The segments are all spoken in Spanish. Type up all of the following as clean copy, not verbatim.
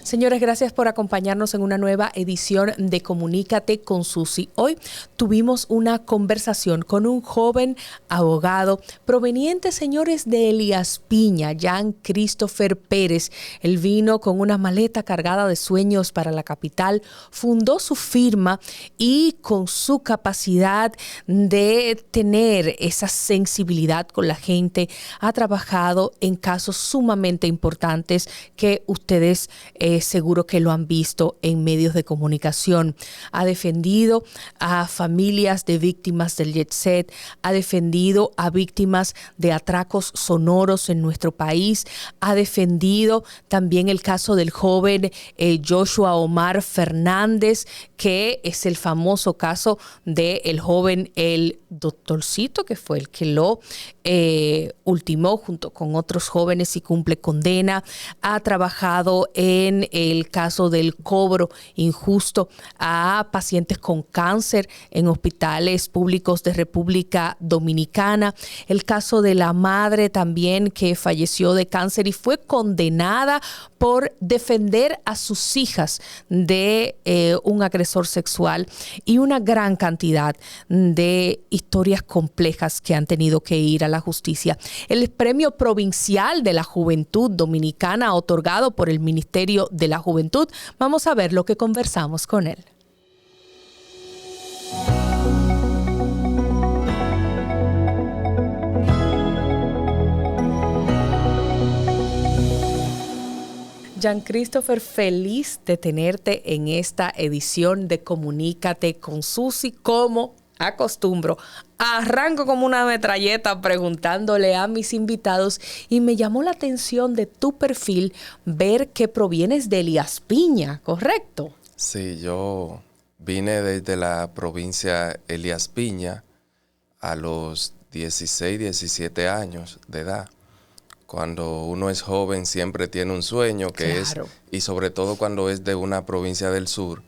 Señores, gracias por acompañarnos en una nueva edición de Comunícate con Susi. Hoy tuvimos una conversación con un joven abogado proveniente, señores, de Elías Piña, Jan Christopher Pérez. Él vino con una maleta cargada de sueños para la capital, fundó su firma y con su capacidad de tener esa sensibilidad con la gente, ha trabajado en casos sumamente importantes que ustedes seguro que lo han visto en medios de comunicación. Ha defendido a familias de víctimas del jet set, ha defendido a víctimas de atracos sonoros en nuestro país, ha defendido también el caso del joven Joshua Omar Fernández, que es el famoso caso del joven El Doctorcito, que fue el que lo ultimó junto con otros jóvenes y cumple condena. Ha trabajado en el caso del cobro injusto a pacientes con cáncer en hospitales públicos de República Dominicana. El caso de la madre también que falleció de cáncer y fue condenada por defender a sus hijas de un agresor sexual, y una gran cantidad de historias complejas que han tenido que ir a la justicia. El Premio Provincial de la Juventud Dominicana otorgado por el Ministerio de la Juventud. Vamos a ver lo que conversamos con él. Jan Christopher, feliz de tenerte en esta edición de Comunícate con Susi. Como acostumbro, arranco como una metralleta preguntándole a mis invitados, y me llamó la atención de tu perfil ver que provienes de Elías Piña, ¿correcto? Sí, yo vine desde la provincia Elías Piña a los 16, 17 años de edad. Cuando uno es joven siempre tiene un sueño que Claro. y sobre todo cuando es de una provincia del sur,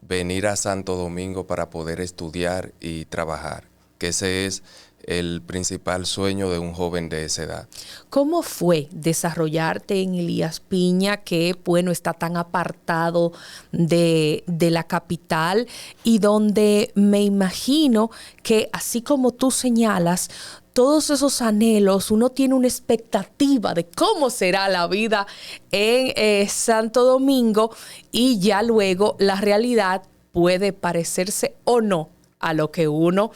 venir a Santo Domingo para poder estudiar y trabajar, que ese es el principal sueño de un joven de esa edad. ¿Cómo fue desarrollarte en Elías Piña, que bueno, está tan apartado de la capital, y donde me imagino que, así como tú señalas, todos esos anhelos, uno tiene una expectativa de cómo será la vida en Santo Domingo, y ya luego la realidad puede parecerse o no a lo que uno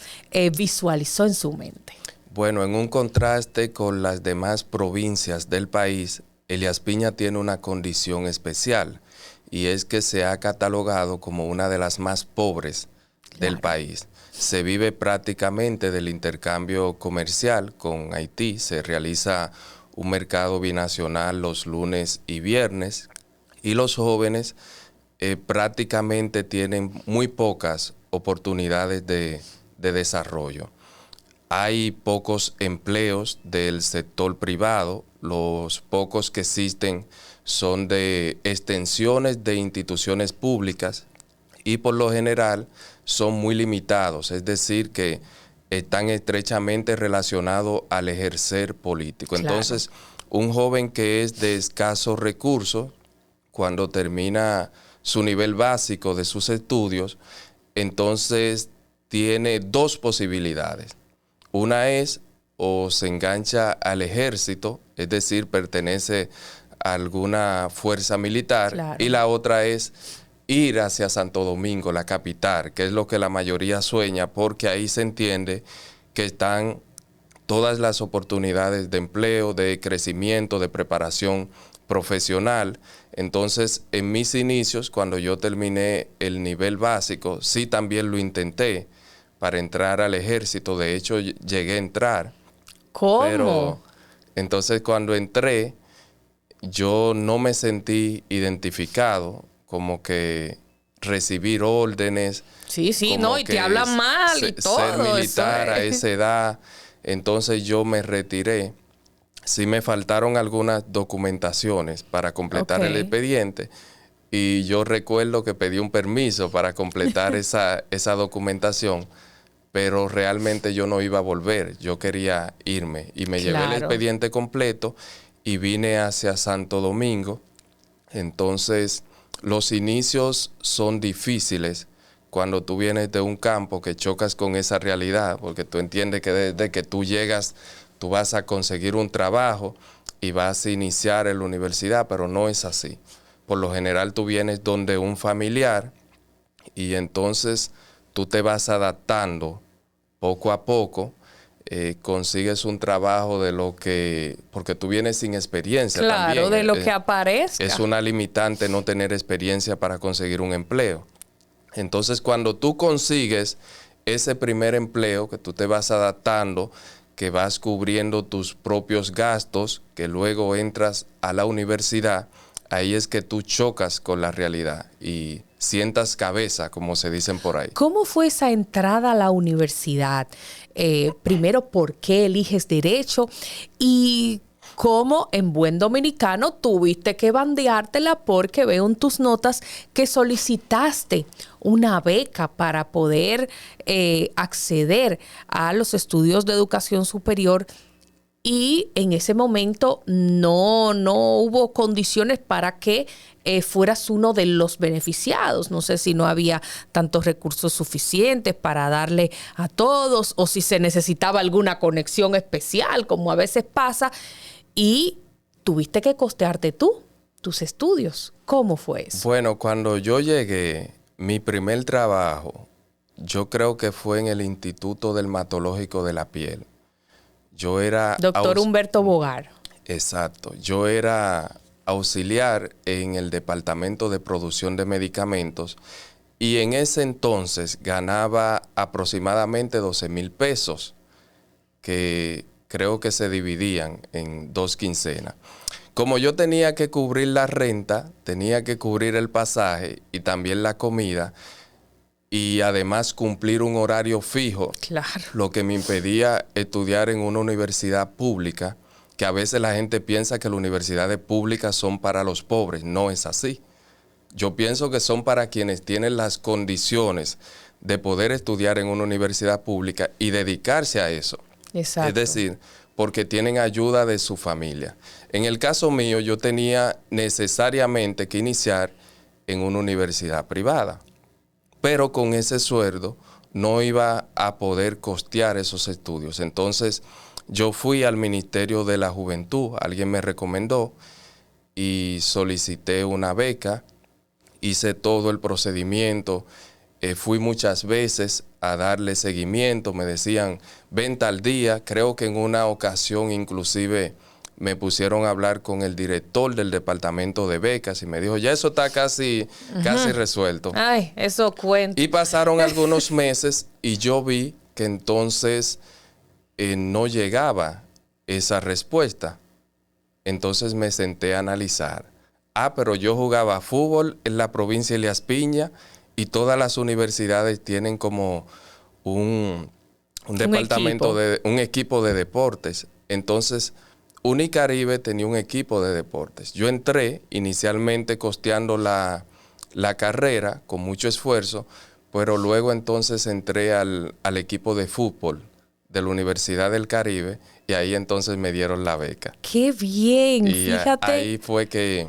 visualizó en su mente? Bueno, en un contraste con las demás provincias del país, Elías Piña tiene una condición especial, y es que se ha catalogado como una de las más pobres del país. Se vive prácticamente del intercambio comercial con Haití. Se realiza un mercado binacional los lunes y viernes, y los jóvenes prácticamente tienen muy pocas oportunidades de desarrollo. Hay pocos empleos del sector privado, los pocos que existen son de extensiones de instituciones públicas, y por lo general son muy limitados, es decir, que están estrechamente relacionados al ejercer político. Claro. Entonces, un joven que es de escasos recursos, cuando termina su nivel básico de sus estudios, entonces tiene dos posibilidades. Una es, o se engancha al ejército, es decir, pertenece a alguna fuerza militar, Claro. y la otra es ir hacia Santo Domingo, la capital, que es lo que la mayoría sueña, porque ahí se entiende que están todas las oportunidades de empleo, de crecimiento, de preparación profesional. Entonces, en mis inicios, cuando yo terminé el nivel básico, sí también lo intenté para entrar al ejército. De hecho, llegué a entrar. ¿Cómo? Pero entonces, cuando entré, yo no me sentí identificado, como que recibir órdenes. Sí, como no, y te hablan mal y todo. Ser militar eso a es. esa edad. Entonces yo me retiré. Sí me faltaron algunas documentaciones para completar el expediente, y yo recuerdo que pedí un permiso para completar esa documentación, pero realmente yo no iba a volver, yo quería irme, y me llevé el expediente completo y vine hacia Santo Domingo. Entonces los inicios son difíciles cuando tú vienes de un campo que chocas con esa realidad, porque tú entiendes que desde que tú llegas, tú vas a conseguir un trabajo y vas a iniciar en la universidad, pero no es así. Por lo general tú vienes donde un familiar y entonces tú te vas adaptando poco a poco, consigues un trabajo de lo que, porque tú vienes sin experiencia también. Claro, de lo que aparezca. Es una limitante no tener experiencia para conseguir un empleo. Entonces, cuando tú consigues ese primer empleo, que tú te vas adaptando, que vas cubriendo tus propios gastos, que luego entras a la universidad, ahí es que tú chocas con la realidad y sientas cabeza, como se dicen por ahí. ¿Cómo fue esa entrada a la universidad? Primero, ¿por qué eliges derecho? Y cómo en buen dominicano tuviste que bandeártela porque veo en tus notas que solicitaste una beca para poder acceder a los estudios de educación superior. Y en ese momento no hubo condiciones para que fueras uno de los beneficiados. No sé si no había tantos recursos suficientes para darle a todos o si se necesitaba alguna conexión especial, como a veces pasa. Y tuviste que costearte tú, tus estudios. ¿Cómo fue eso? Bueno, cuando yo llegué, mi primer trabajo, yo creo que fue en el Instituto Dermatológico de la Piel. Yo era... Doctor Humberto Bogar. Exacto. Yo era auxiliar en el Departamento de Producción de Medicamentos y en ese entonces ganaba aproximadamente 12,000 pesos, que creo que se dividían en 2 quincenas. Como yo tenía que cubrir la renta, tenía que cubrir el pasaje y también la comida, y además cumplir un horario fijo, Claro. lo que me impedía estudiar en una universidad pública, que a veces la gente piensa que las universidades públicas son para los pobres. No es así. Yo pienso que son para quienes tienen las condiciones de poder estudiar en una universidad pública y dedicarse a eso. Exacto. Es decir, porque tienen ayuda de su familia. En el caso mío, yo tenía necesariamente que iniciar en una universidad privada, pero con ese sueldo no iba a poder costear esos estudios. Entonces, yo fui al Ministerio de la Juventud, alguien me recomendó y solicité una beca, hice todo el procedimiento, fui muchas veces a darle seguimiento, me decían, ven tal día, creo que en una ocasión inclusive me pusieron a hablar con el director del departamento de becas y me dijo, ya eso está casi resuelto. Ay, eso cuenta. Y pasaron algunos meses y yo vi que entonces no llegaba esa respuesta. Entonces me senté a analizar. Pero yo jugaba fútbol en la provincia de Elías Piña y todas las universidades tienen como un departamento un equipo de deportes. Entonces, Unicaribe tenía un equipo de deportes. Yo entré inicialmente costeando la carrera con mucho esfuerzo, pero luego entonces entré al equipo de fútbol de la Universidad del Caribe y ahí entonces me dieron la beca. ¡Qué bien! Y fíjate. Ahí fue que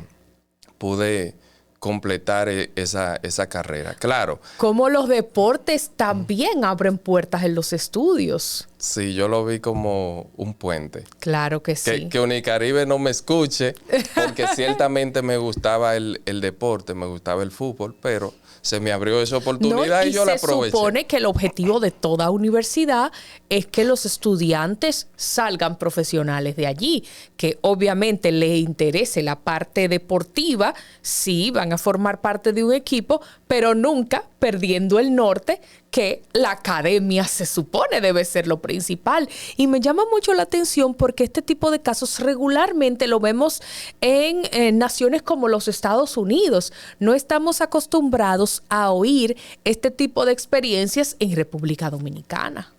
pude completar esa carrera. Claro. Como los deportes también abren puertas en los estudios. Sí, yo lo vi como un puente. Claro que sí. Que Unicaribe no me escuche, porque ciertamente me gustaba el deporte, me gustaba el fútbol, pero se me abrió esa oportunidad y yo la aproveché. Se supone que el objetivo de toda universidad es que los estudiantes salgan profesionales de allí, que obviamente les interese la parte deportiva, sí, van a formar parte de un equipo, pero nunca perdiendo el norte, que la academia se supone debe ser lo principal. Y me llama mucho la atención porque este tipo de casos regularmente lo vemos en naciones como los Estados Unidos. No estamos acostumbrados a oír este tipo de experiencias en República Dominicana.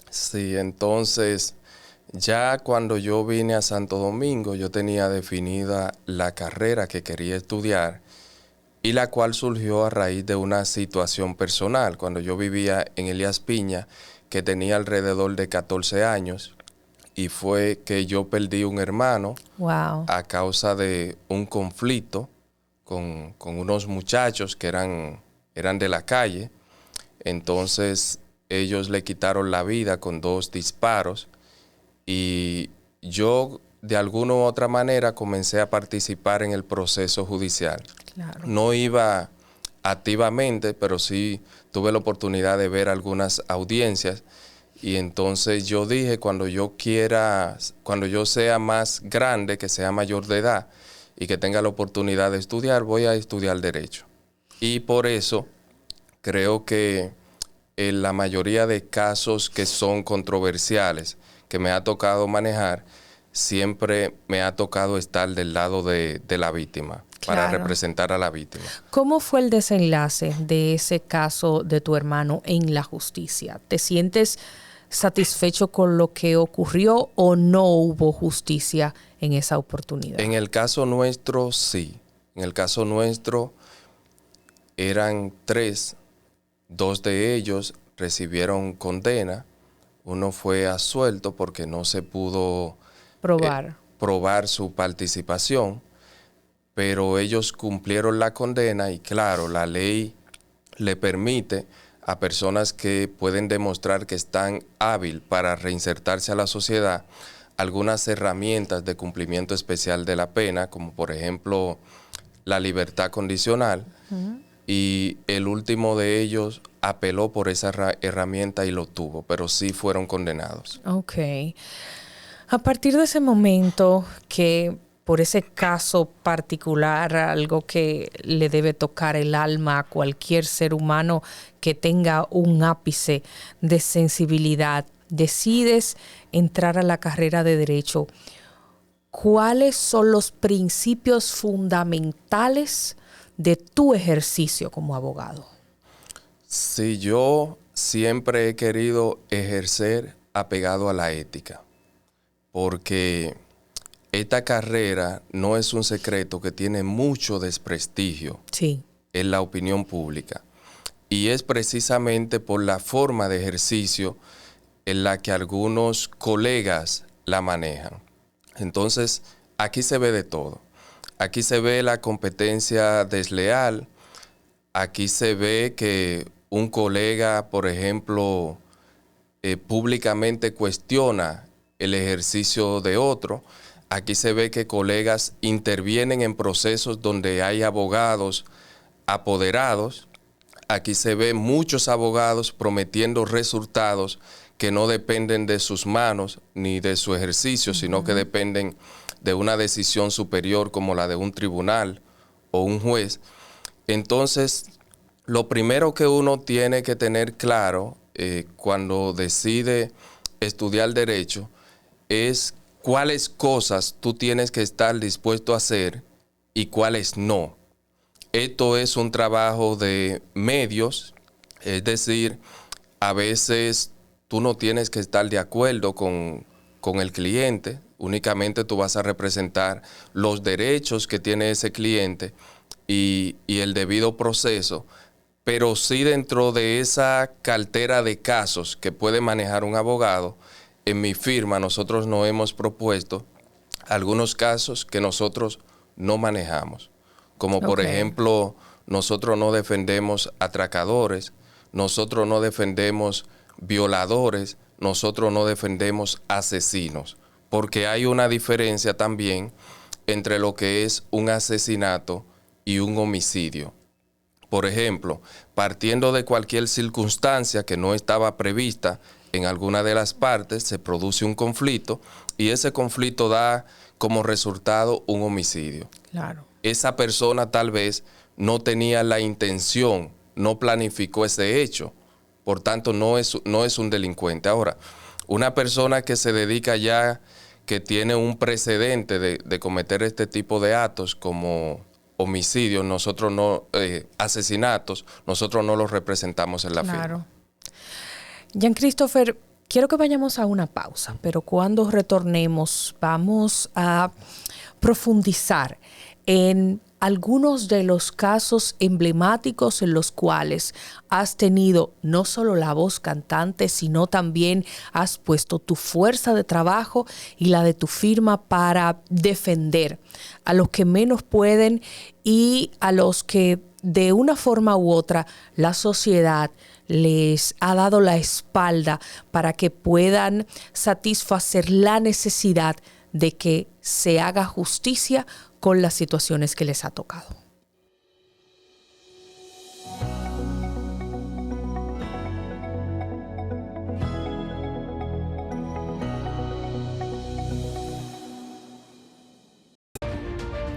Sí, entonces ya cuando yo vine a Santo Domingo, yo tenía definida la carrera que quería estudiar, y la cual surgió a raíz de una situación personal. Cuando yo vivía en Elías Piña, que tenía alrededor de 14 años, y fue que yo perdí un hermano Wow. a causa de un conflicto con unos muchachos que eran de la calle. Entonces ellos le quitaron la vida con 2 disparos y yo de alguna u otra manera comencé a participar en el proceso judicial. Claro. No iba activamente, pero sí tuve la oportunidad de ver algunas audiencias y entonces yo dije, cuando yo sea más grande, que sea mayor de edad y que tenga la oportunidad de estudiar, voy a estudiar derecho. Y por eso creo que en la mayoría de casos que son controversiales, que me ha tocado manejar, siempre me ha tocado estar del lado de la víctima, para representar a la víctima. ¿Cómo fue el desenlace de ese caso de tu hermano en la justicia? ¿Te sientes satisfecho con lo que ocurrió o no hubo justicia en esa oportunidad? En el caso nuestro, sí. En el caso nuestro eran 3. 2 de ellos recibieron condena. Uno fue absuelto porque no se pudo probar su participación, pero ellos cumplieron la condena y claro, la ley le permite a personas que pueden demostrar que están hábil para reinsertarse a la sociedad algunas herramientas de cumplimiento especial de la pena, como por ejemplo la libertad condicional. Y el último de ellos apeló por esa herramienta y lo tuvo, pero sí fueron condenados. Ok. A partir de ese momento, que por ese caso particular, algo que le debe tocar el alma a cualquier ser humano que tenga un ápice de sensibilidad, decides entrar a la carrera de Derecho. ¿Cuáles son los principios fundamentales de tu ejercicio como abogado? Sí, yo siempre he querido ejercer apegado a la ética, porque esta carrera, no es un secreto, que tiene mucho desprestigio en la opinión pública. Y es precisamente por la forma de ejercicio en la que algunos colegas la manejan. Entonces, aquí se ve de todo. Aquí se ve la competencia desleal. Aquí se ve que un colega, por ejemplo, públicamente cuestiona el ejercicio de otro. Aquí se ve que colegas intervienen en procesos donde hay abogados apoderados. Aquí se ve muchos abogados prometiendo resultados que no dependen de sus manos ni de su ejercicio, sino que dependen de una decisión superior como la de un tribunal o un juez. Entonces, lo primero que uno tiene que tener claro cuando decide estudiar derecho es cuáles cosas tú tienes que estar dispuesto a hacer y cuáles no. Esto es un trabajo de medios, es decir, a veces tú no tienes que estar de acuerdo con el cliente, únicamente tú vas a representar los derechos que tiene ese cliente y el debido proceso, pero sí dentro de esa cartera de casos que puede manejar un abogado. En mi firma nosotros nos hemos propuesto algunos casos que nosotros no manejamos, como por ejemplo, nosotros no defendemos atracadores, nosotros no defendemos violadores, nosotros no defendemos asesinos, porque hay una diferencia también entre lo que es un asesinato y un homicidio. Por ejemplo, partiendo de cualquier circunstancia que no estaba prevista en alguna de las partes, se produce un conflicto y ese conflicto da como resultado un homicidio. Claro. Esa persona tal vez no tenía la intención, no planificó ese hecho, por tanto no es un delincuente. Ahora, una persona que se dedica ya, que tiene un precedente de cometer este tipo de actos como homicidios, nosotros no, asesinatos, nosotros no los representamos en la firma. Jean Christopher, quiero que vayamos a una pausa, pero cuando retornemos vamos a profundizar en algunos de los casos emblemáticos en los cuales has tenido no solo la voz cantante, sino también has puesto tu fuerza de trabajo y la de tu firma para defender a los que menos pueden y a los que de una forma u otra la sociedad les ha dado la espalda para que puedan satisfacer la necesidad de que se haga justicia con las situaciones que les ha tocado.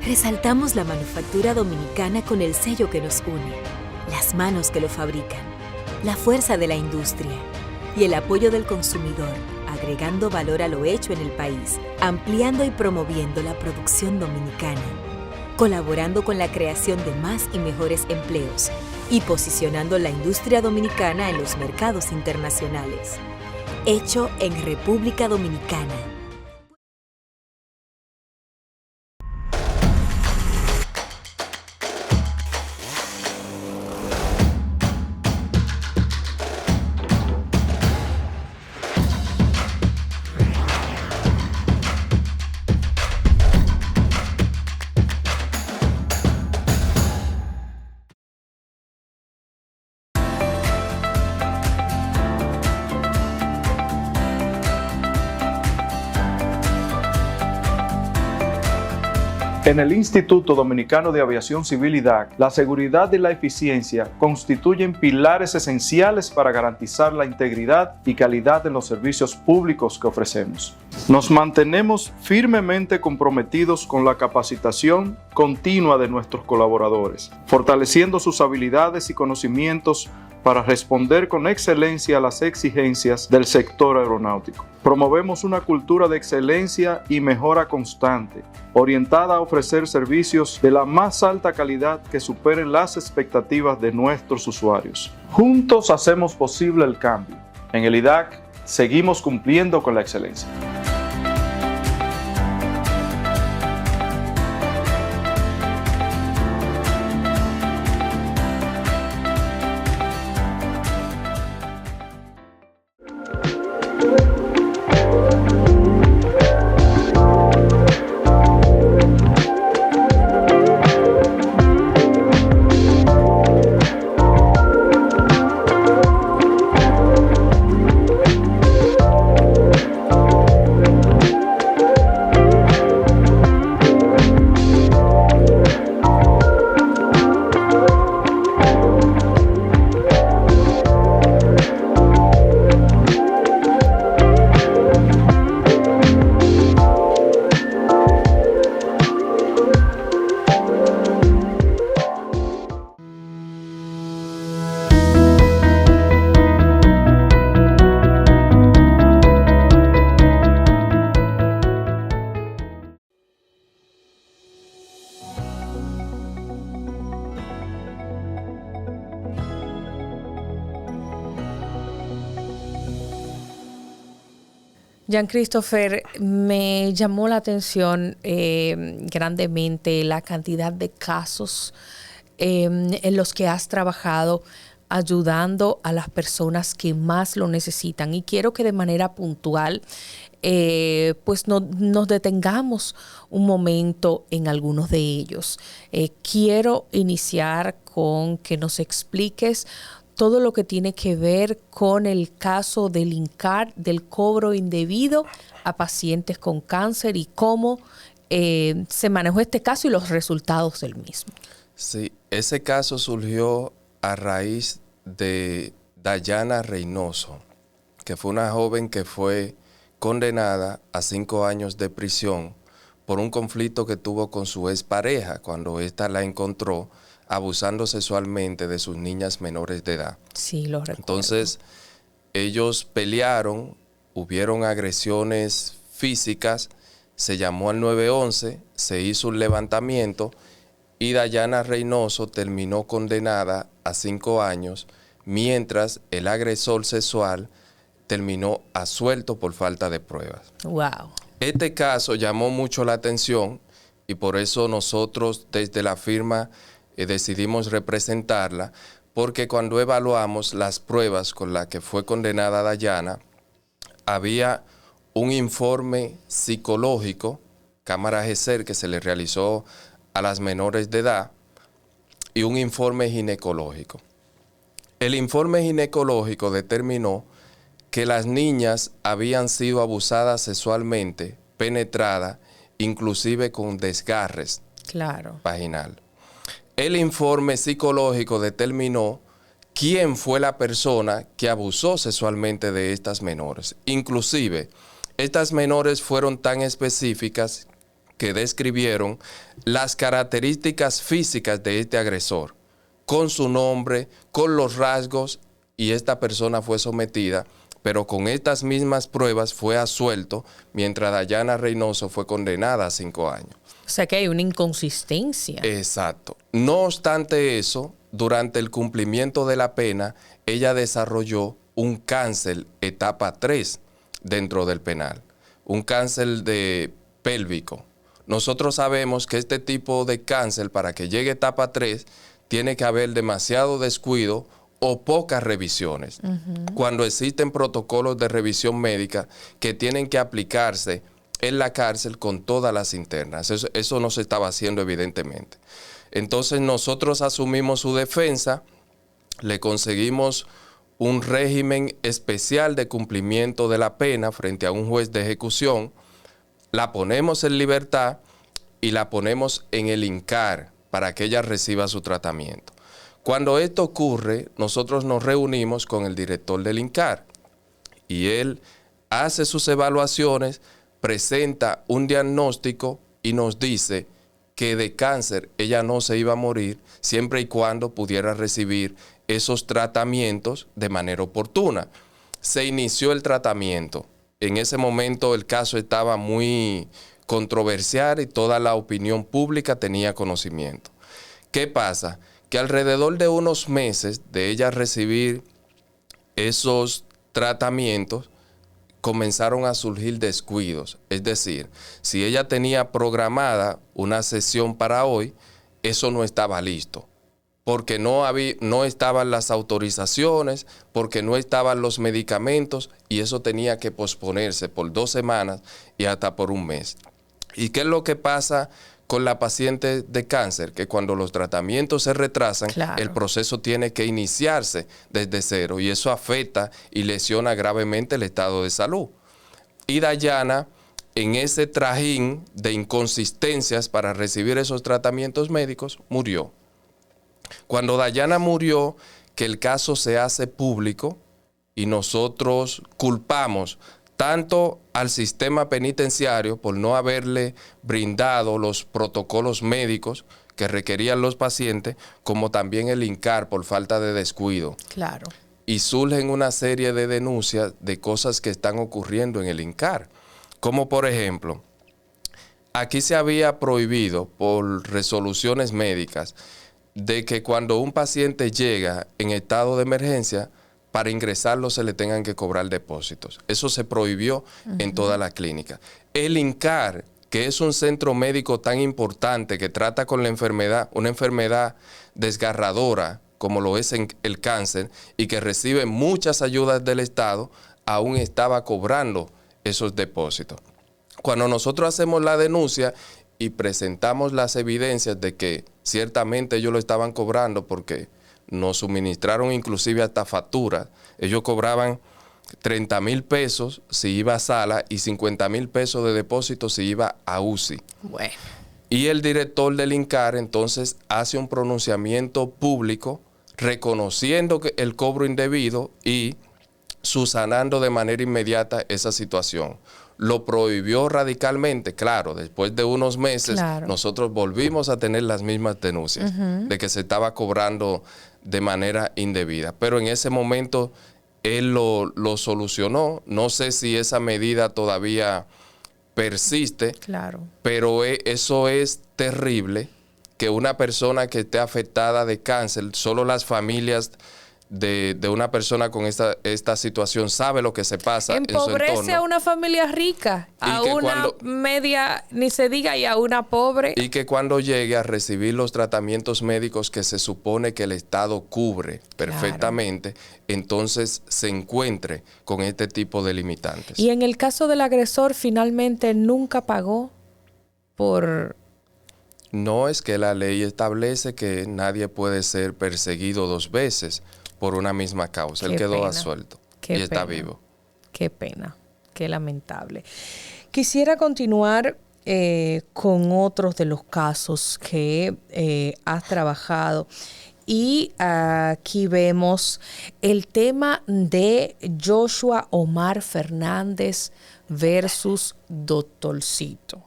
Resaltamos la manufactura dominicana con el sello que nos une, las manos que lo fabrican, la fuerza de la industria y el apoyo del consumidor, agregando valor a lo hecho en el país, ampliando y promoviendo la producción dominicana, colaborando con la creación de más y mejores empleos y posicionando la industria dominicana en los mercados internacionales. Hecho en República Dominicana. En el Instituto Dominicano de Aviación Civil IDAC, la seguridad y la eficiencia constituyen pilares esenciales para garantizar la integridad y calidad en los servicios públicos que ofrecemos. Nos mantenemos firmemente comprometidos con la capacitación continua de nuestros colaboradores, fortaleciendo sus habilidades y conocimientos para responder con excelencia a las exigencias del sector aeronáutico. Promovemos una cultura de excelencia y mejora constante, orientada a ofrecer servicios de la más alta calidad que superen las expectativas de nuestros usuarios. Juntos hacemos posible el cambio. En el IDAC seguimos cumpliendo con la excelencia. Jean-Christopher, me llamó la atención grandemente la cantidad de casos en los que has trabajado ayudando a las personas que más lo necesitan. Y quiero que de manera puntual pues nos detengamos un momento en algunos de ellos. Quiero iniciar con que nos expliques todo lo que tiene que ver con el caso del INCAR, del cobro indebido a pacientes con cáncer y cómo se manejó este caso y los resultados del mismo. Sí, ese caso surgió a raíz de Dayana Reynoso, que fue una joven que fue condenada a 5 años de prisión por un conflicto que tuvo con su expareja cuando ésta la encontró abusando sexualmente de sus niñas menores de edad. Sí, lo recuerdo. Entonces, ellos pelearon, hubieron agresiones físicas, se llamó al 911, se hizo un levantamiento y Dayana Reynoso terminó condenada a 5 años, mientras el agresor sexual terminó absuelto por falta de pruebas. Wow. Este caso llamó mucho la atención y por eso nosotros desde la firma decidimos representarla, porque cuando evaluamos las pruebas con las que fue condenada Dayana, había un informe psicológico, cámara GESER, que se le realizó a las menores de edad, y un informe ginecológico. El informe ginecológico determinó que las niñas habían sido abusadas sexualmente, penetradas, inclusive con desgarres vaginal. El informe psicológico determinó quién fue la persona que abusó sexualmente de estas menores. Inclusive, estas menores fueron tan específicas que describieron las características físicas de este agresor, con su nombre, con los rasgos, y esta persona fue sometida, pero con estas mismas pruebas fue absuelto, mientras Dayana Reynoso fue condenada a 5 años. O sea que hay una inconsistencia. Exacto. No obstante eso, durante el cumplimiento de la pena, ella desarrolló un cáncer etapa 3 dentro del penal, un cáncer pélvico. Nosotros sabemos que este tipo de cáncer, para que llegue a etapa 3, tiene que haber demasiado descuido o pocas revisiones. Cuando existen protocolos de revisión médica que tienen que aplicarse en la cárcel con todas las internas. Eso no se estaba haciendo evidentemente. Entonces nosotros asumimos su defensa, le conseguimos un régimen especial de cumplimiento de la pena frente a un juez de ejecución, la ponemos en libertad y la ponemos en el INCAR para que ella reciba su tratamiento. Cuando esto ocurre, nosotros nos reunimos con el director del INCAR y él hace sus evaluaciones, presenta un diagnóstico y nos dice que de cáncer ella no se iba a morir siempre y cuando pudiera recibir esos tratamientos de manera oportuna. Se inició el tratamiento. En ese momento el caso estaba muy controversial y toda la opinión pública tenía conocimiento. ¿Qué pasa? Que alrededor de unos meses de ella recibir esos tratamientos, comenzaron a surgir descuidos. Es decir, si ella tenía programada una sesión para hoy, eso no estaba listo, porque no estaban las autorizaciones, porque no estaban los medicamentos, y eso tenía que posponerse por 2 semanas y hasta por un mes. ¿Y qué es lo que pasa con la paciente de cáncer? Que cuando los tratamientos se retrasan, el proceso tiene que iniciarse desde cero, y eso afecta y lesiona gravemente el estado de salud. Y Dayana, en ese trajín de inconsistencias para recibir esos tratamientos médicos, murió. Cuando Dayana murió, que el caso se hace público y nosotros culpamos tanto al sistema penitenciario por no haberle brindado los protocolos médicos que requerían los pacientes, como también el INCAR por falta de descuido. Claro. Y surgen una serie de denuncias de cosas que están ocurriendo en el INCAR. Como por ejemplo, aquí se había prohibido por resoluciones médicas de que cuando un paciente llega en estado de emergencia, para ingresarlo se le tengan que cobrar depósitos. Eso se prohibió en toda la clínica. El INCAR, que es un centro médico tan importante que trata con la enfermedad, una enfermedad desgarradora como lo es el cáncer, y que recibe muchas ayudas del Estado, aún estaba cobrando esos depósitos. Cuando nosotros hacemos la denuncia y presentamos las evidencias de que ciertamente ellos lo estaban cobrando, porque nos suministraron inclusive hasta facturas. Ellos cobraban 30,000 pesos si iba a sala y 50,000 pesos de depósito si iba a UCI. Bueno. Y el director del INCAR entonces hace un pronunciamiento público reconociendo que el cobro indebido y subsanando de manera inmediata esa situación. Lo prohibió radicalmente. Claro, después de unos meses nosotros volvimos a tener las mismas denuncias de que se estaba cobrando de manera indebida. Pero en ese momento él lo solucionó. No sé si esa medida todavía persiste, pero eso es terrible, que una persona que esté afectada de cáncer, solo las familias de una persona con esta situación sabe lo que se pasa en su entorno. Empobrece a una familia rica, a una media, ni se diga, y a una pobre. Y que cuando llegue a recibir los tratamientos médicos que se supone que el Estado cubre perfectamente, entonces se encuentre con este tipo de limitantes. Y en el caso del agresor, finalmente nunca pagó por... No, es que la ley establece que nadie puede ser perseguido 2 veces por una misma causa. Él quedó absuelto y está vivo. Qué pena, qué lamentable. Quisiera continuar con otros de los casos que has trabajado. Y aquí vemos el tema de Joshua Omar Fernández versus Doctorcito.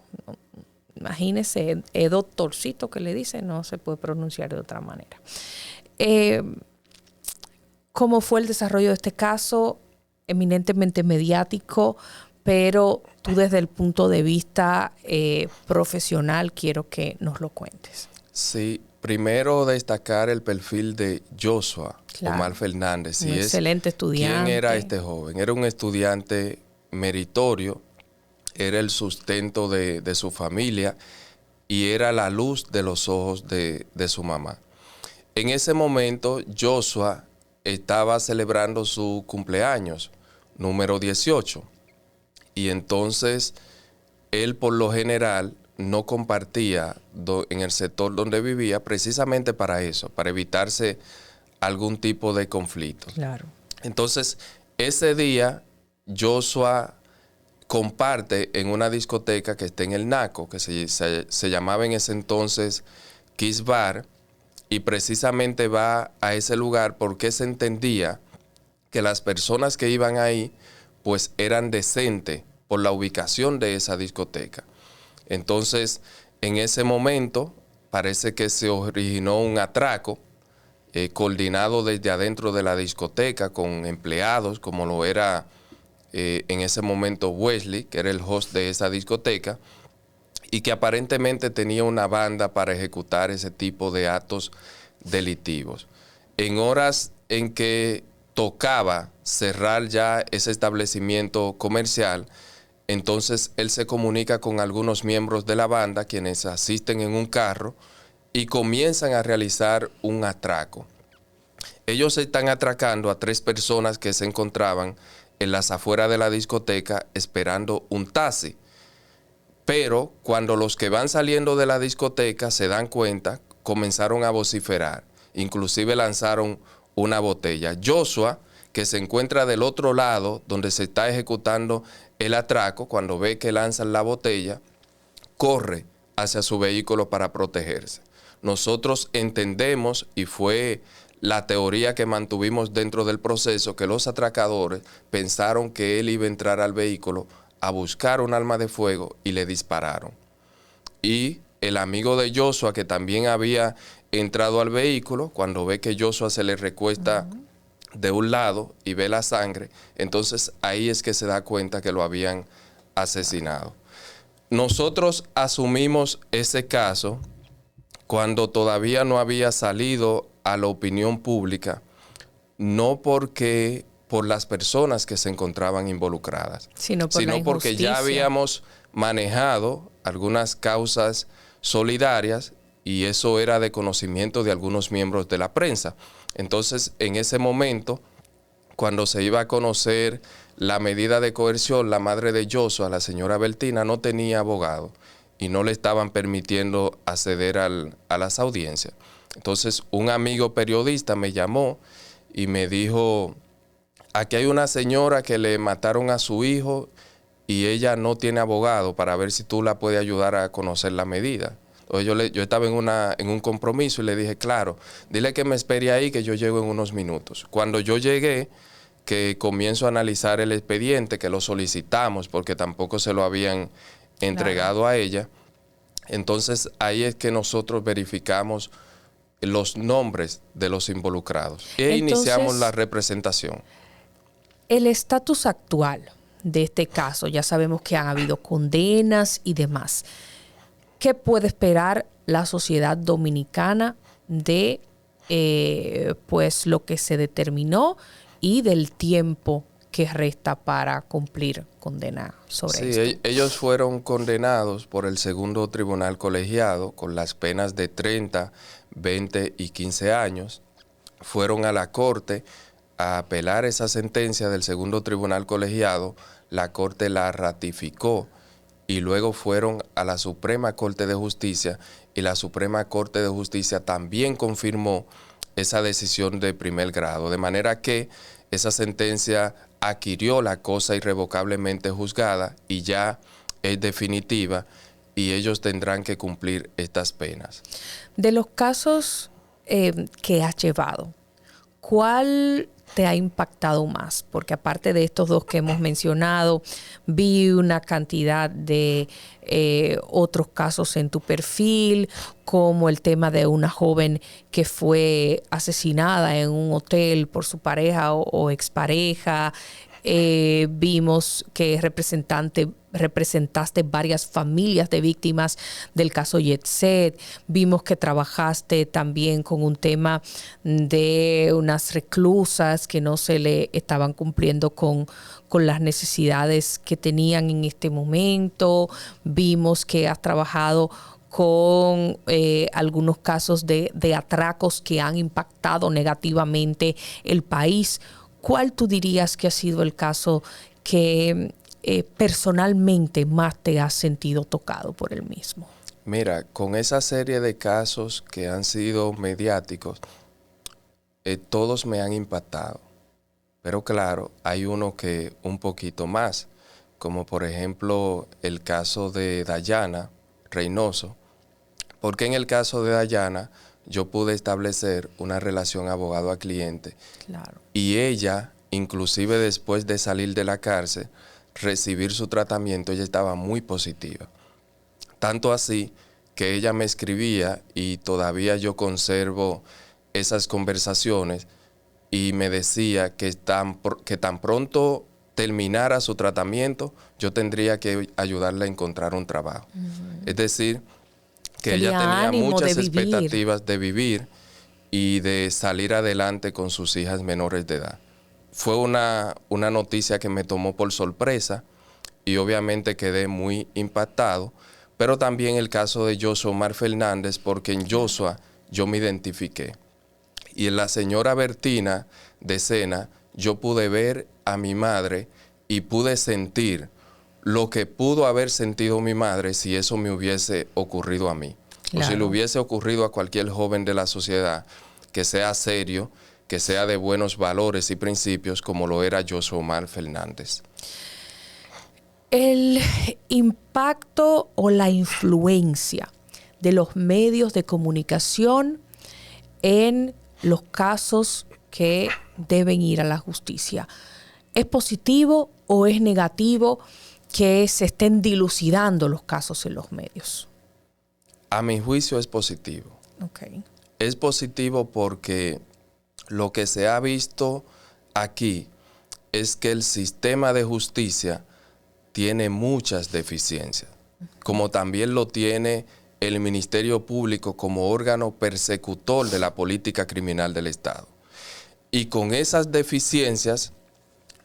Imagínese, el Doctorcito que le dice, no se puede pronunciar de otra manera. ¿Cómo fue el desarrollo de este caso? Eminentemente mediático, pero tú desde el punto de vista profesional quiero que nos lo cuentes. Sí, primero destacar el perfil de Joshua Omar Fernández. Un excelente estudiante. ¿Quién era este joven? Era un estudiante meritorio, era el sustento de su familia y era la luz de los ojos de su mamá. En ese momento, Joshua estaba celebrando su cumpleaños, número 18. Y entonces, él por lo general no compartía en el sector donde vivía precisamente para eso, para evitarse algún tipo de conflicto. Claro. Entonces, ese día, Joshua comparte en una discoteca que está en el Naco, que se llamaba en ese entonces Kiss Bar, y precisamente va a ese lugar porque se entendía que las personas que iban ahí pues eran decentes por la ubicación de esa discoteca. Entonces, en ese momento parece que se originó un atraco coordinado desde adentro de la discoteca con empleados, como lo era en ese momento Wesley, que era el host de esa discoteca, y que aparentemente tenía una banda para ejecutar ese tipo de actos delictivos. En horas en que tocaba cerrar ya ese establecimiento comercial, entonces él se comunica con algunos miembros de la banda, quienes asisten en un carro y comienzan a realizar un atraco. Ellos están atracando a 3 personas que se encontraban en las afueras de la discoteca esperando un taxi. Pero cuando los que van saliendo de la discoteca se dan cuenta, comenzaron a vociferar. Inclusive lanzaron una botella. Joshua, que se encuentra del otro lado, donde se está ejecutando el atraco, cuando ve que lanzan la botella, corre hacia su vehículo para protegerse. Nosotros entendemos, y fue la teoría que mantuvimos dentro del proceso, que los atracadores pensaron que él iba a entrar al vehículo a buscar un arma de fuego y le dispararon. Y el amigo de Joshua, que también había entrado al vehículo, cuando ve que Joshua se le recuesta de un lado y ve la sangre, entonces ahí es que se da cuenta que lo habían asesinado. Nosotros asumimos ese caso cuando todavía no había salido a la opinión pública, no porque por las personas que se encontraban involucradas, sino porque ya habíamos manejado algunas causas solidarias y eso era de conocimiento de algunos miembros de la prensa. Entonces, en ese momento, cuando se iba a conocer la medida de coerción, la madre de Joshua, la señora Bertina, no tenía abogado y no le estaban permitiendo acceder a las audiencias. Entonces, un amigo periodista me llamó y me dijo: aquí hay una señora que le mataron a su hijo y ella no tiene abogado, para ver si tú la puedes ayudar a conocer la medida. Entonces yo estaba en un compromiso y le dije: claro, dile que me espere ahí, que yo llego en unos minutos. Cuando yo llegué, que comienzo a analizar el expediente, que lo solicitamos porque tampoco se lo habían entregado a ella, entonces ahí es que nosotros verificamos los nombres de los involucrados e iniciamos la representación. El estatus actual de este caso, ya sabemos que han habido condenas y demás. ¿Qué puede esperar la sociedad dominicana de pues lo que se determinó y del tiempo que resta para cumplir condena sobre esto. Sí, ellos fueron condenados por el segundo tribunal colegiado con las penas de 30, 20 y 15 años. Fueron a la corte a apelar esa sentencia del segundo tribunal colegiado, la corte la ratificó y luego fueron a la Suprema Corte de Justicia y la Suprema Corte de Justicia también confirmó esa decisión de primer grado, de manera que esa sentencia adquirió la cosa irrevocablemente juzgada y ya es definitiva y ellos tendrán que cumplir estas penas. De los casos que has llevado, ¿cuál te ha impactado más? Porque aparte de estos dos que hemos mencionado, vi una cantidad de otros casos en tu perfil, como el tema de una joven que fue asesinada en un hotel por su pareja o expareja. Vimos que representaste varias familias de víctimas del caso Yetset. Vimos que trabajaste también con un tema de unas reclusas que no se le estaban cumpliendo con las necesidades que tenían en este momento. Vimos que has trabajado con algunos casos de atracos que han impactado negativamente el país. ¿Cuál tú dirías que ha sido el caso que personalmente más te has sentido tocado por el mismo? Mira, con esa serie de casos que han sido mediáticos, todos me han impactado. Pero claro, hay uno que un poquito más, como por ejemplo el caso de Dayana Reynoso, porque en el caso de Dayana yo pude establecer una relación abogado a cliente. Claro. Y ella, inclusive después de salir de la cárcel, recibir su tratamiento, ella estaba muy positiva. Tanto así que ella me escribía y todavía yo conservo esas conversaciones y me decía que tan pronto terminara su tratamiento, yo tendría que ayudarla a encontrar un trabajo. Es decir, que ella tenía muchas expectativas de vivir y de salir adelante con sus hijas menores de edad. Fue una noticia que me tomó por sorpresa y obviamente quedé muy impactado, pero también el caso de Joshua Omar Fernández, porque en Joshua yo me identifiqué. Y en la señora Bertina de Sena yo pude ver a mi madre y pude sentir lo que pudo haber sentido mi madre si eso me hubiese ocurrido a mí. Claro. O si le hubiese ocurrido a cualquier joven de la sociedad que sea serio, que sea de buenos valores y principios, como lo era Joshua Omar Fernández. El impacto o la influencia de los medios de comunicación en los casos que deben ir a la justicia. ¿Es positivo o es negativo que se estén dilucidando los casos en los medios? A mi juicio es positivo. Okay. Es positivo porque lo que se ha visto aquí es que el sistema de justicia tiene muchas deficiencias, como también lo tiene el Ministerio Público como órgano persecutor de la política criminal del Estado. Y con esas deficiencias,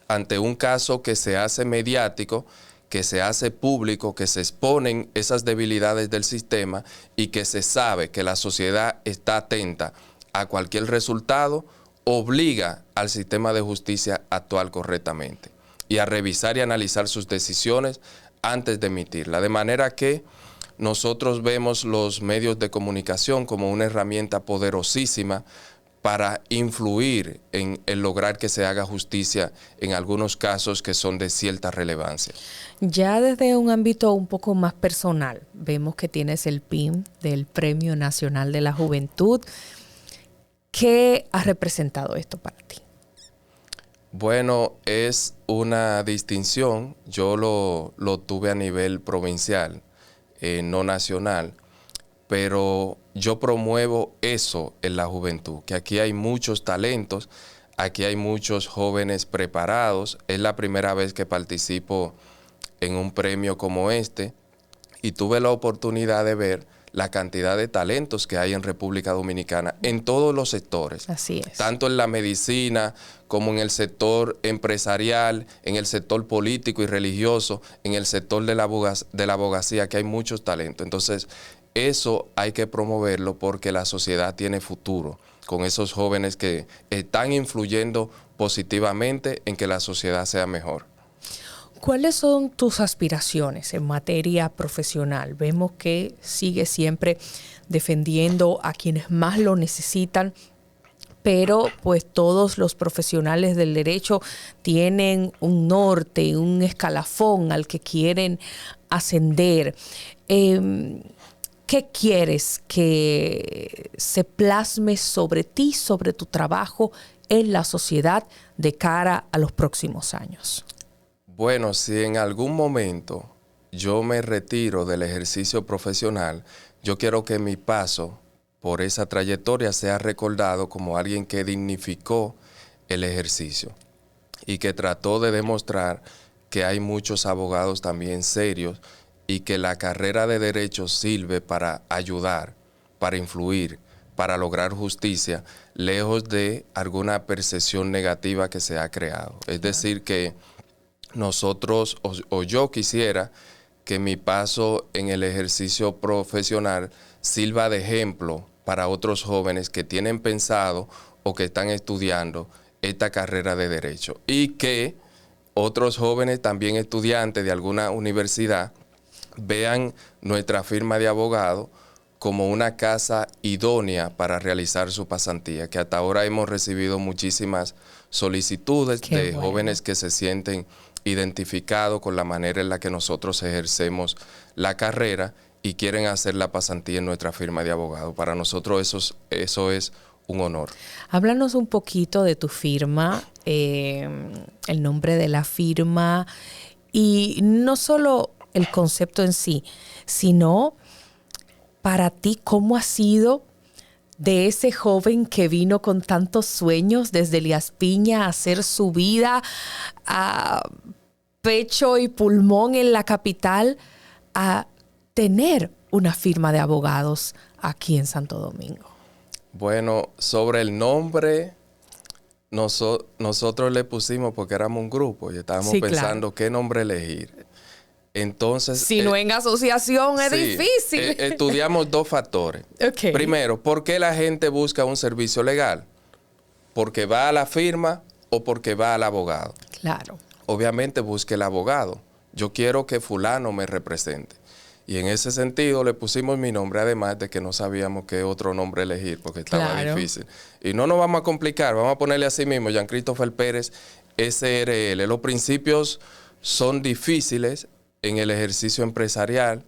ante un caso que se hace mediático, que se hace público, que se exponen esas debilidades del sistema y que se sabe que la sociedad está atenta a cualquier resultado, obliga al sistema de justicia a actuar correctamente y a revisar y analizar sus decisiones antes de emitirla. De manera que nosotros vemos los medios de comunicación como una herramienta poderosísima para influir en lograr que se haga justicia en algunos casos que son de cierta relevancia. Ya desde un ámbito un poco más personal, vemos que tienes el PIN del Premio Nacional de la Juventud. ¿Qué ha representado esto para ti? Bueno, es una distinción. Yo lo tuve a nivel provincial, no nacional. Pero yo promuevo eso en la juventud, que aquí hay muchos talentos, aquí hay muchos jóvenes preparados. Es la primera vez que participo en un premio como este y tuve la oportunidad de ver la cantidad de talentos que hay en República Dominicana en todos los sectores. Así es. Tanto en la medicina como en el sector empresarial, en el sector político y religioso, en el sector de la abogacía, que hay muchos talentos. Entonces, eso hay que promoverlo porque la sociedad tiene futuro con esos jóvenes que están influyendo positivamente en que la sociedad sea mejor. ¿Cuáles son tus aspiraciones en materia profesional? Vemos que sigues siempre defendiendo a quienes más lo necesitan, pero pues todos los profesionales del derecho tienen un norte, un escalafón al que quieren ascender. ¿Qué quieres que se plasme sobre ti, sobre tu trabajo en la sociedad de cara a los próximos años? Bueno, si en algún momento yo me retiro del ejercicio profesional, yo quiero que mi paso por esa trayectoria sea recordado como alguien que dignificó el ejercicio y que trató de demostrar que hay muchos abogados también serios y que la carrera de derecho sirve para ayudar, para influir, para lograr justicia, lejos de alguna percepción negativa que se ha creado. Es decir, que nosotros o yo quisiera que mi paso en el ejercicio profesional sirva de ejemplo para otros jóvenes que tienen pensado o que están estudiando esta carrera de derecho y que otros jóvenes también estudiantes de alguna universidad vean nuestra firma de abogado como una casa idónea para realizar su pasantía, que hasta ahora hemos recibido muchísimas solicitudes de jóvenes que se sienten identificados con la manera en la que nosotros ejercemos la carrera y quieren hacer la pasantía en nuestra firma de abogado. Para nosotros eso es un honor. Háblanos un poquito de tu firma, el nombre de la firma y no solo el concepto en sí, sino para ti, ¿cómo ha sido de ese joven que vino con tantos sueños desde Elías Piña a hacer su vida a pecho y pulmón en la capital a tener una firma de abogados aquí en Santo Domingo? Bueno, sobre el nombre, nosotros le pusimos porque éramos un grupo y estábamos pensando qué nombre elegir. Entonces, si no en asociación es difícil. Estudiamos dos factores. Okay. Primero, ¿por qué la gente busca un servicio legal? ¿Porque va a la firma o porque va al abogado? Claro. Obviamente busque el abogado. Yo quiero que fulano me represente. Y en ese sentido le pusimos mi nombre, además de que no sabíamos qué otro nombre elegir porque estaba difícil. Y no nos vamos a complicar, vamos a ponerle así mismo, Jean Christopher Pérez, SRL. Los principios son difíciles en el ejercicio empresarial,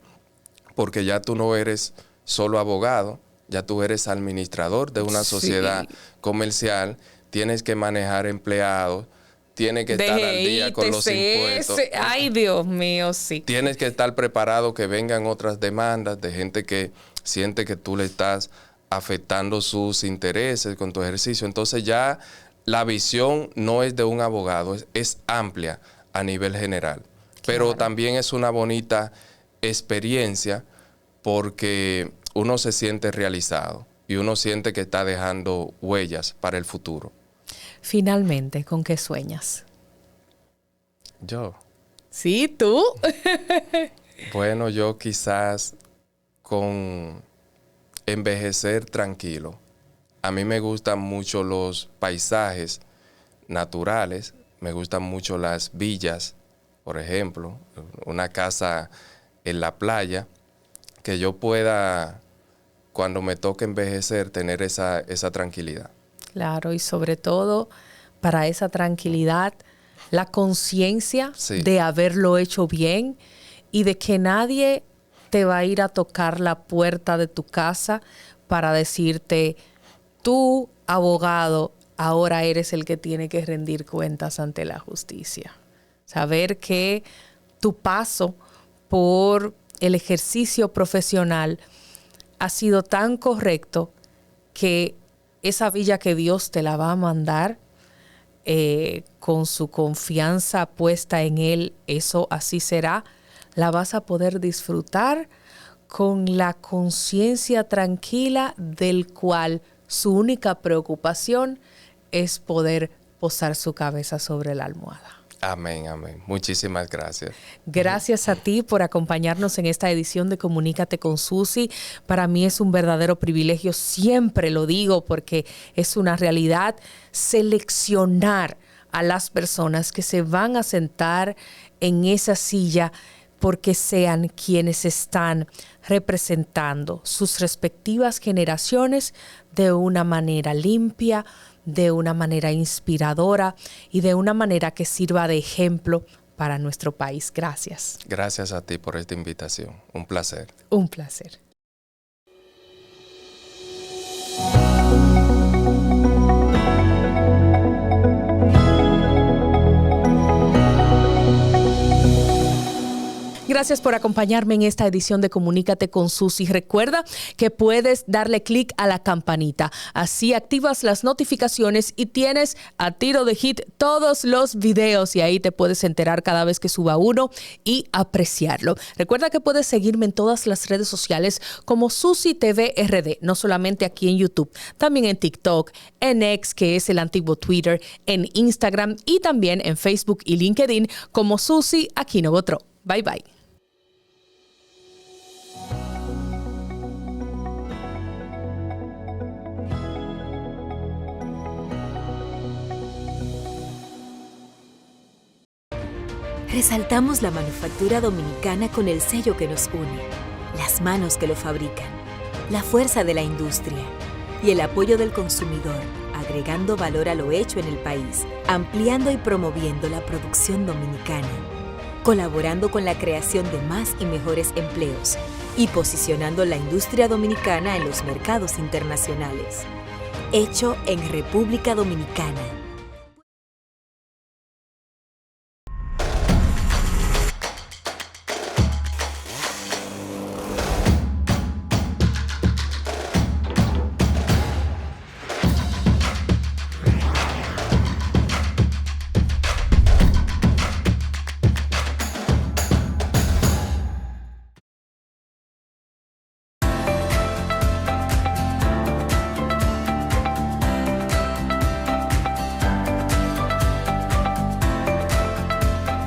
porque ya tú no eres solo abogado, ya tú eres administrador de una sociedad comercial, tienes que manejar empleados, tienes que estar al día con los impuestos. Ay, Dios mío, sí. Tienes que estar preparado que vengan otras demandas de gente que siente que tú le estás afectando sus intereses con tu ejercicio. Entonces ya la visión no es de un abogado, es amplia a nivel general. Pero también es una bonita experiencia porque uno se siente realizado y uno siente que está dejando huellas para el futuro. Finalmente, ¿con qué sueñas? Yo. Sí, tú. Bueno, yo quizás con envejecer tranquilo. A mí me gustan mucho los paisajes naturales, me gustan mucho las villas. Por ejemplo, una casa en la playa, que yo pueda, cuando me toque envejecer, tener esa tranquilidad. Claro, y sobre todo, para esa tranquilidad, la conciencia de haberlo hecho bien y de que nadie te va a ir a tocar la puerta de tu casa para decirte, tú, abogado, ahora eres el que tiene que rendir cuentas ante la justicia. Saber que tu paso por el ejercicio profesional ha sido tan correcto que esa villa que Dios te la va a mandar con su confianza puesta en Él, eso así será, la vas a poder disfrutar con la conciencia tranquila del cual su única preocupación es poder posar su cabeza sobre la almohada. Amén, amén. Muchísimas gracias. Gracias a ti por acompañarnos en esta edición de Comunícate con Susi. Para mí es un verdadero privilegio, siempre lo digo porque es una realidad, seleccionar a las personas que se van a sentar en esa silla porque sean quienes están representando sus respectivas generaciones de una manera limpia, de una manera inspiradora y de una manera que sirva de ejemplo para nuestro país. Gracias. Gracias a ti por esta invitación. Un placer. Un placer. Gracias por acompañarme en esta edición de Comunícate con Susi. Recuerda que puedes darle clic a la campanita. Así activas las notificaciones y tienes a tiro de hit todos los videos y ahí te puedes enterar cada vez que suba uno y apreciarlo. Recuerda que puedes seguirme en todas las redes sociales como Susi TV RD, no solamente aquí en YouTube, también en TikTok, en X, que es el antiguo Twitter, en Instagram y también en Facebook y LinkedIn como Susi Aquino Botró. Bye bye. Resaltamos la manufactura dominicana con el sello que nos une, las manos que lo fabrican, la fuerza de la industria y el apoyo del consumidor, agregando valor a lo hecho en el país, ampliando y promoviendo la producción dominicana, colaborando con la creación de más y mejores empleos y posicionando la industria dominicana en los mercados internacionales. Hecho en República Dominicana.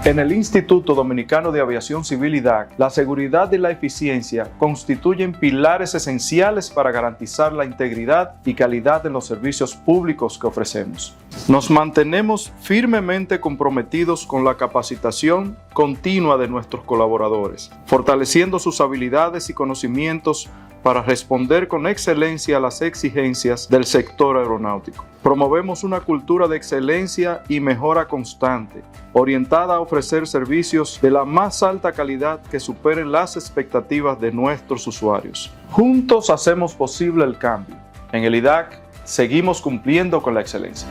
En el Instituto Dominicano de Aviación Civil IDAC, la seguridad y la eficiencia constituyen pilares esenciales para garantizar la integridad y calidad en los servicios públicos que ofrecemos. Nos mantenemos firmemente comprometidos con la capacitación continua de nuestros colaboradores, fortaleciendo sus habilidades y conocimientos para responder con excelencia a las exigencias del sector aeronáutico. Promovemos una cultura de excelencia y mejora constante, orientada a ofrecer servicios de la más alta calidad que superen las expectativas de nuestros usuarios. Juntos hacemos posible el cambio. En el IDAC seguimos cumpliendo con la excelencia.